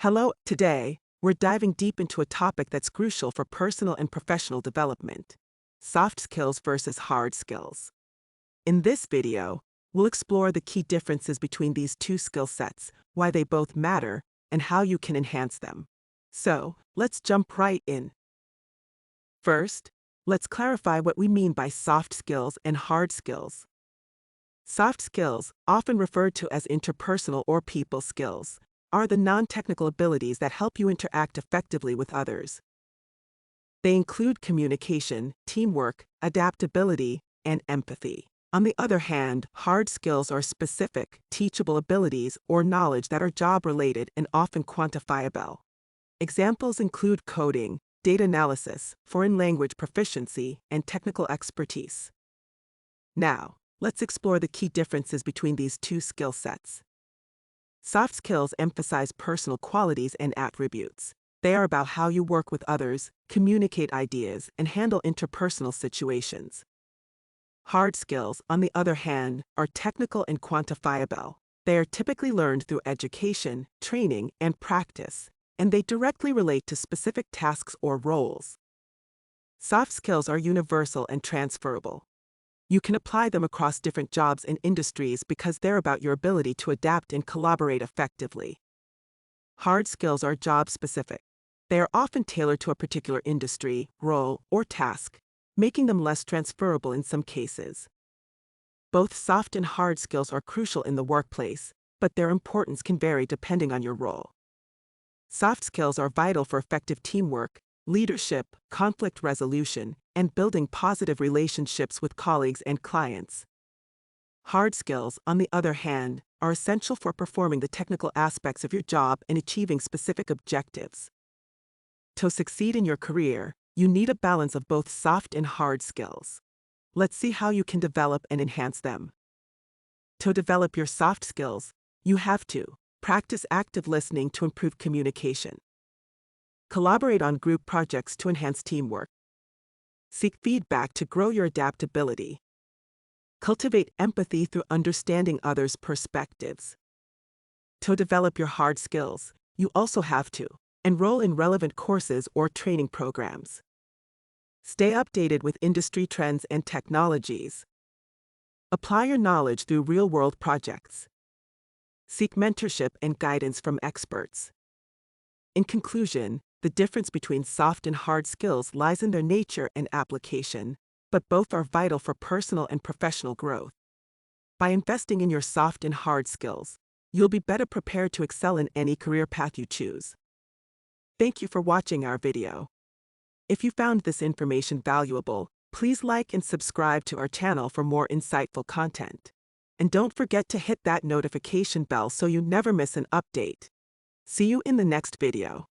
Hello, today, we're diving deep into a topic that's crucial for personal and professional development: soft skills versus hard skills. In this video, we'll explore the key differences between these two skill sets, why they both matter, and how you can enhance them. So, let's jump right in. First, let's clarify what we mean by soft skills and hard skills. Soft skills, often referred to as interpersonal or people skills, are the non-technical abilities that help you interact effectively with others. They include communication, teamwork, adaptability, and empathy. On the other hand, hard skills are specific, teachable abilities or knowledge that are job-related and often quantifiable. Examples include coding, data analysis, foreign language proficiency, and technical expertise. Now, let's explore the key differences between these two skill sets. Soft skills emphasize personal qualities and attributes. They are about how you work with others, communicate ideas, and handle interpersonal situations. Hard skills, on the other hand, are technical and quantifiable. They are typically learned through education, training, and practice, and they directly relate to specific tasks or roles. Soft skills are universal and transferable. You can apply them across different jobs and industries because they're about your ability to adapt and collaborate effectively. Hard skills are job-specific. They are often tailored to a particular industry, role, or task, making them less transferable in some cases. Both soft and hard skills are crucial in the workplace, but their importance can vary depending on your role. Soft skills are vital for effective teamwork, leadership, conflict resolution, and building positive relationships with colleagues and clients. Hard skills, on the other hand, are essential for performing the technical aspects of your job and achieving specific objectives. To succeed in your career, you need a balance of both soft and hard skills. Let's see how you can develop and enhance them. To develop your soft skills, you have to practice active listening to improve communication. Collaborate on group projects to enhance teamwork. Seek feedback to grow your adaptability. Cultivate empathy through understanding others' perspectives. To develop your hard skills, you also have to enroll in relevant courses or training programs. Stay updated with industry trends and technologies. Apply your knowledge through real-world projects. Seek mentorship and guidance from experts. In conclusion, the difference between soft and hard skills lies in their nature and application, but both are vital for personal and professional growth. By investing in your soft and hard skills, you'll be better prepared to excel in any career path you choose. Thank you for watching our video. If you found this information valuable, please like and subscribe to our channel for more insightful content. And don't forget to hit that notification bell so you never miss an update. See you in the next video.